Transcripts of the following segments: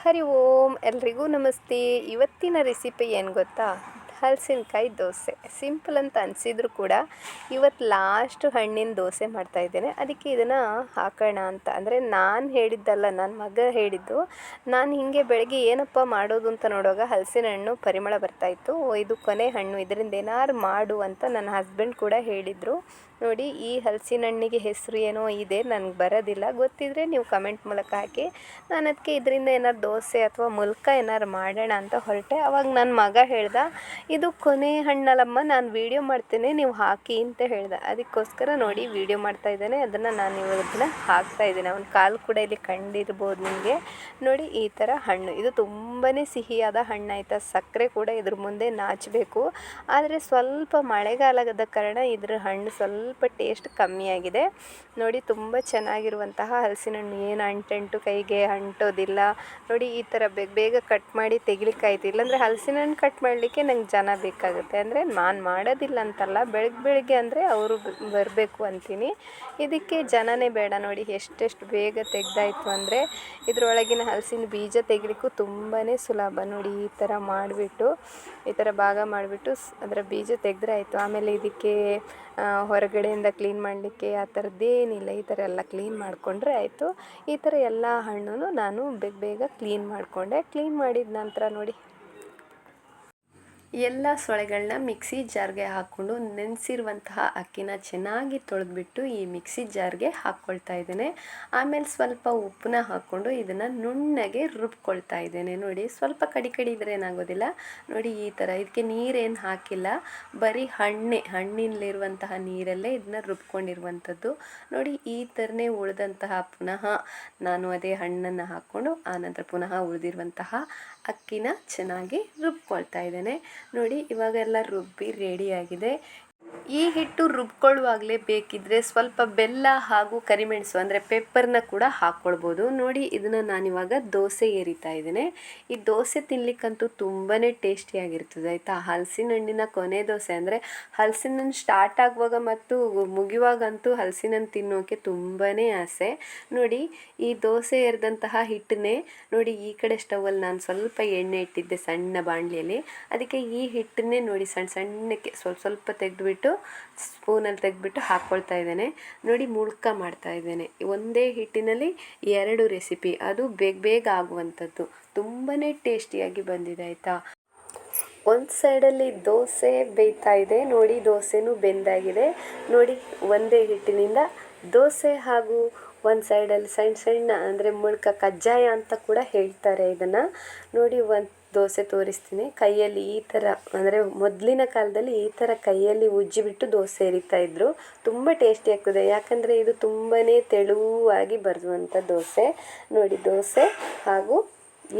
ಹರಿ ಓಂ ಎಲ್ರಿಗೂ ನಮಸ್ತೆ. ಇವತ್ತಿನ ರೆಸಿಪಿ ಏನು ಗೊತ್ತಾ? ಹಲಸಿನಕಾಯಿ ದೋಸೆ. ಸಿಂಪಲ್ ಅಂತ ಅನಿಸಿದ್ರು ಕೂಡ ಇವತ್ತು ಲಾಸ್ಟ್ ಹಣ್ಣಿನ ದೋಸೆ ಮಾಡ್ತಾಯಿದ್ದೇನೆ. ಅದಕ್ಕೆ ಇದನ್ನು ಹಾಕೋಣ ಅಂತ. ಅಂದರೆ ನಾನು ಹೇಳಿದ್ದಲ್ಲ, ನನ್ನ ಮಗ ಹೇಳಿದ್ದು. ನಾನು ಹೀಗೆ ಬೆಳಗ್ಗೆ ಏನಪ್ಪ ಮಾಡೋದು ಅಂತ ನೋಡುವಾಗ ಹಲಸಿನ ಹಣ್ಣು ಪರಿಮಳ ಬರ್ತಾಯಿತ್ತು. ಇದು ಕೊನೆ ಹಣ್ಣು, ಇದರಿಂದ ಏನಾರು ಮಾಡು ಅಂತ ನನ್ನ ಹಸ್ಬೆಂಡ್ ಕೂಡ ಹೇಳಿದರು. ನೋಡಿ, ಈ ಹಲಸಿನ ಹಣ್ಣಿಗೆ ಹೆಸರು ಏನೋ ಇದೆ, ನನಗೆ ಬರೋದಿಲ್ಲ. ಗೊತ್ತಿದ್ದರೆ ನೀವು ಕಮೆಂಟ್ ಮೂಲಕ ಹಾಕಿ. ನಾನು ಅದಕ್ಕೆ ಇದರಿಂದ ಏನಾರು ದೋಸೆ ಅಥವಾ ಮುಲ್ಕ ಏನಾರು ಮಾಡೋಣ ಅಂತ ಹೊರಟೆ. ಅವಾಗ ನನ್ನ ಮಗ ಹೇಳ್ದ, ಇದು ಕೊನೆ ಹಣ್ಣಲ್ಲಮ್ಮ, ನಾನು ವೀಡಿಯೋ ಮಾಡ್ತೇನೆ, ನೀವು ಹಾಕಿ ಅಂತ ಹೇಳ್ದೆ. ಅದಕ್ಕೋಸ್ಕರ ನೋಡಿ ವೀಡಿಯೋ ಮಾಡ್ತಾಯಿದ್ದೇನೆ. ಅದನ್ನು ನಾನು ಇವತ್ತಿನ ಹಾಕ್ತಾಯಿದ್ದೇನೆ. ಅವನ ಕಾಲು ಕೂಡ ಇಲ್ಲಿ ಕಂಡಿರ್ಬೋದು ನಿಮಗೆ. ನೋಡಿ, ಈ ಥರ ಹಣ್ಣು, ಇದು ತುಂಬಾ ಸಿಹಿಯಾದ ಹಣ್ಣು ಆಯಿತಾ. ಸಕ್ಕರೆ ಕೂಡ ಇದ್ರ ಮುಂದೆ ನಾಚಬೇಕು. ಆದರೆ ಸ್ವಲ್ಪ ಮಳೆಗಾಲದ ಕಾರಣ ಇದ್ರ ಹಣ್ಣು ಸ್ವಲ್ಪ ಟೇಸ್ಟ್ ಕಮ್ಮಿಯಾಗಿದೆ. ನೋಡಿ, ತುಂಬ ಚೆನ್ನಾಗಿರುವಂತಹ ಹಲಸಿನ ಹಣ್ಣು, ಏನು ಅಂಟು ಕೈಗೆ ಅಂಟೋದಿಲ್ಲ. ನೋಡಿ, ಈ ಥರ ಬೇಗ ಕಟ್ ಮಾಡಿ ತೆಗಿಲಿಕ್ಕಾಯ್ತು. ಇಲ್ಲಾಂದರೆ ಹಲಸಿನ ಹಣ್ಣು ಕಟ್ ಮಾಡಲಿಕ್ಕೆ ನಂಗೆ ಜನ ಬೇಕಾಗುತ್ತೆ. ಅಂದರೆ ನಾನು ಮಾಡೋದಿಲ್ಲ ಅಂತಲ್ಲ, ಬೆಳಗ್ಗೆ ಅಂದರೆ ಅವರು ಬರಬೇಕು ಅಂತೀನಿ. ಇದಕ್ಕೆ ಜನನೇ ಬೇಡ. ನೋಡಿ, ಎಷ್ಟೆಷ್ಟು ಬೇಗ ತೆಗ್ದಾಯಿತು ಅಂದರೆ. ಇದರೊಳಗಿನ ಹಲಸಿನ ಬೀಜ ತೆಗಿಲಿಕ್ಕೂ ತುಂಬಾ ಸುಲಭ. ನೋಡಿ, ಈ ಥರ ಮಾಡಿಬಿಟ್ಟು, ಈ ಥರ ಭಾಗ ಮಾಡಿಬಿಟ್ಟು ಅದರ ಬೀಜ ತೆಗೆದ್ರೆ ಆಯಿತು. ಆಮೇಲೆ ಇದಕ್ಕೆ ಹೊರಗಡೆಯಿಂದ ಕ್ಲೀನ್ ಮಾಡಲಿಕ್ಕೆ ಆ ಥರದ್ದೇನಿಲ್ಲ. ಈ ಥರ ಎಲ್ಲ ಕ್ಲೀನ್ ಮಾಡಿಕೊಂಡ್ರೆ ಆಯಿತು. ಈ ಥರ ಎಲ್ಲ ಹಣ್ಣು ನಾನು ಬೇಗ ಕ್ಲೀನ್ ಮಾಡಿಕೊಂಡೆ. ಕ್ಲೀನ್ ಮಾಡಿದ ನಂತರ ನೋಡಿ, ಎಲ್ಲ ಸೊಳೆಗಳನ್ನ ಮಿಕ್ಸಿ ಜಾರ್ಗೆ ಹಾಕ್ಕೊಂಡು ನೆನೆಸಿರುವಂತಹ ಅಕ್ಕಿನ ಚೆನ್ನಾಗಿ ತೊಳೆದ್ಬಿಟ್ಟು ಈ ಮಿಕ್ಸಿ ಜಾರ್ಗೆ ಹಾಕ್ಕೊಳ್ತಾ ಇದ್ದೇನೆ. ಆಮೇಲೆ ಸ್ವಲ್ಪ ಉಪ್ಪನ್ನ ಹಾಕ್ಕೊಂಡು ಇದನ್ನು ನುಣ್ಣಗೆ ರುಬ್ಕೊಳ್ತಾ ಇದ್ದೇನೆ. ನೋಡಿ, ಸ್ವಲ್ಪ ಕಡಿ ಇದ್ರೆ ಏನಾಗೋದಿಲ್ಲ. ನೋಡಿ, ಈ ಥರ. ಇದಕ್ಕೆ ನೀರೇನು ಹಾಕಿಲ್ಲ, ಬರೀ ಹಣ್ಣಿನಲ್ಲಿರುವಂತಹ ನೀರಲ್ಲೇ ಇದನ್ನ ರುಬ್ಕೊಂಡಿರುವಂಥದ್ದು. ನೋಡಿ, ಈ ಥರನೇ ಉಳಿದಂತಹ ಪುನಃ ನಾನು ಅದೇ ಹಣ್ಣನ್ನು ಹಾಕ್ಕೊಂಡು ಆನಂತರ ಪುನಃ ಉಳಿದಿರುವಂತಹ ಅಕ್ಕಿನ ಚೆನ್ನಾಗಿ ರುಬ್ಕೊಳ್ತಾ ಇದ್ದೇನೆ. ನೋಡಿ, ಇವಾಗೆಲ್ಲ ರುಬ್ಬಿ ರೆಡಿಯಾಗಿದೆ. ಈ ಹಿಟ್ಟು ರುಬ್ಕೊಳ್ಳುವಾಗಲೇ ಬೇಕಿದ್ದರೆ ಸ್ವಲ್ಪ ಬೆಲ್ಲ ಹಾಗೂ ಕರಿಮೆಣಸು ಅಂದರೆ ಪೆಪ್ಪರ್ನ ಕೂಡ ಹಾಕ್ಕೊಳ್ಬೋದು. ನೋಡಿ, ಇದನ್ನು ನಾನಿವಾಗ ದೋಸೆ ಏರಿತಾ ಇದ್ದೇನೆ. ಈ ದೋಸೆ ತಿನ್ನಲಿಕ್ಕಂತೂ ತುಂಬಾ ಟೇಸ್ಟಿಯಾಗಿರ್ತದೆ ಆಯಿತಾ. ಹಲಸಿನ ಹಣ್ಣಿನ ಕೊನೆ ದೋಸೆ ಅಂದರೆ ಹಲಸಿನ ಹಣ್ಣು ಸ್ಟಾರ್ಟ್ ಆಗುವಾಗ ಮತ್ತು ಮುಗಿಯುವಾಗಂತೂ ಹಲಸಿನ ಹಣ್ಣು ತಿನ್ನೋಕೆ ತುಂಬಾ ಆಸೆ. ನೋಡಿ, ಈ ದೋಸೆ ಎರೆದಂತಹ ಹಿಟ್ಟನ್ನೇ ನೋಡಿ, ಈ ಕಡೆ ಸ್ಟವಲ್ಲಿ ನಾನು ಸ್ವಲ್ಪ ಎಣ್ಣೆ ಇಟ್ಟಿದ್ದೆ ಸಣ್ಣ ಬಾಣಲಿಯಲ್ಲಿ. ಅದಕ್ಕೆ ಈ ಹಿಟ್ಟನ್ನೇ ನೋಡಿ ಸಣ್ಣಕ್ಕೆ ಸ್ವಲ್ಪ ತೆಗೆದುಬಿಟ್ಟು ಸ್ಪೂನಲ್ಲಿ ತೆಗೆದುಬಿಟ್ಟು ಹಾಕ್ಕೊಳ್ತಾ ಇದ್ದೇನೆ. ನೋಡಿ, ಮುಳ್ಕ ಮಾಡ್ತಾ ಇದ್ದೇನೆ. ಒಂದೇ ಹಿಟ್ಟಿನಲ್ಲಿ 2 ರೆಸಿಪಿ, ಅದು ಬೇಗ ಆಗುವಂಥದ್ದು. ತುಂಬಾ ಟೇಸ್ಟಿಯಾಗಿ ಬಂದಿದೆ ಆಯಿತಾ. ಒಂದು ಸೈಡಲ್ಲಿ ದೋಸೆ ಬೇಯ್ತಾ ಇದೆ. ನೋಡಿ, ದೋಸೆನೂ ಬೆಂದಾಗಿದೆ. ನೋಡಿ, ಒಂದೇ ಹಿಟ್ಟಿನಿಂದ ದೋಸೆ ಹಾಗೂ ಒಂದು ಸೈಡಲ್ಲಿ ಸಣ್ಣ ಅಂದರೆ ಮುಳ್ಕ ಕಜ್ಜಾಯ ಅಂತ ಕೂಡ ಹೇಳ್ತಾರೆ ಇದನ್ನು. ನೋಡಿ, ಒಂದು ದೋಸೆ ತೋರಿಸ್ತೀನಿ. ಕೈಯಲ್ಲಿ ಈ ಥರ, ಅಂದರೆ ಮೊದಲಿನ ಕಾಲದಲ್ಲಿ ಈ ಥರ ಕೈಯಲ್ಲಿ ಉಜ್ಜಿಬಿಟ್ಟು ದೋಸೆ ಎರಿತಾ ಇದ್ರು. ತುಂಬ ಟೇಸ್ಟಿ ಆಗ್ತದೆ, ಯಾಕಂದರೆ ಇದು ತುಂಬಾ ತೆಳುವಾಗಿ ಬರುವಂಥ ದೋಸೆ. ನೋಡಿ, ದೋಸೆ ಹಾಗೂ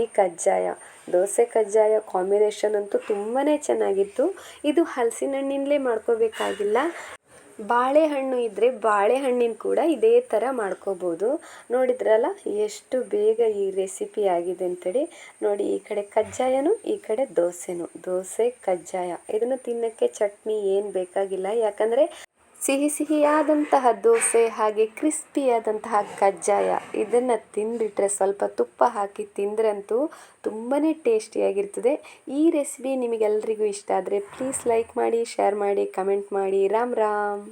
ಈ ಕಜ್ಜಾಯ, ದೋಸೆ ಕಜ್ಜಾಯ ಕಾಂಬಿನೇಷನ್ ಅಂತೂ ತುಂಬಾ ಚೆನ್ನಾಗಿತ್ತು. ಇದು ಹಲಸಿನ ಹಣ್ಣಿನಲ್ಲೇ ಮಾಡ್ಕೋಬೇಕಾಗಿಲ್ಲ, ಬಾಳೆಹಣ್ಣು ಇದ್ದರೆ ಬಾಳೆಹಣ್ಣಿನ ಕೂಡ ಇದೇ ಥರ ಮಾಡ್ಕೋಬೋದು. ನೋಡಿದ್ರಲ್ಲ ಎಷ್ಟು ಬೇಗ ಈ ರೆಸಿಪಿ ಆಗಿದೆ ಅಂತೇಳಿ. ನೋಡಿ, ಈ ಕಡೆ ಕಜ್ಜಾಯನೂ, ಈ ಕಡೆ ದೋಸೆನೂ. ದೋಸೆ ಕಜ್ಜಾಯ ಇದನ್ನು ತಿನ್ನೋಕ್ಕೆ ಚಟ್ನಿ ಏನು ಬೇಕಾಗಿಲ್ಲ, ಯಾಕಂದರೆ ಸಿಹಿಯಾದಂತಹ ದೋಸೆ ಹಾಗೆ ಕ್ರಿಸ್ಪಿಯಾದಂತಹ ಕಜ್ಜಾಯ ಇದನ್ನು ತಿಂದುಬಿಟ್ರೆ ಸ್ವಲ್ಪ ತುಪ್ಪ ಹಾಕಿ ತಿಂದ್ರಂತೂ ತುಂಬಾ ಟೇಸ್ಟಿಯಾಗಿರ್ತದೆ. ಈ ರೆಸಿಪಿ ನಿಮಗೆಲ್ರಿಗೂ ಇಷ್ಟ ಆದರೆ ಪ್ಲೀಸ್ ಲೈಕ್ ಮಾಡಿ, ಶೇರ್ ಮಾಡಿ, ಕಮೆಂಟ್ ಮಾಡಿ. ರಾಮ್ ರಾಮ್.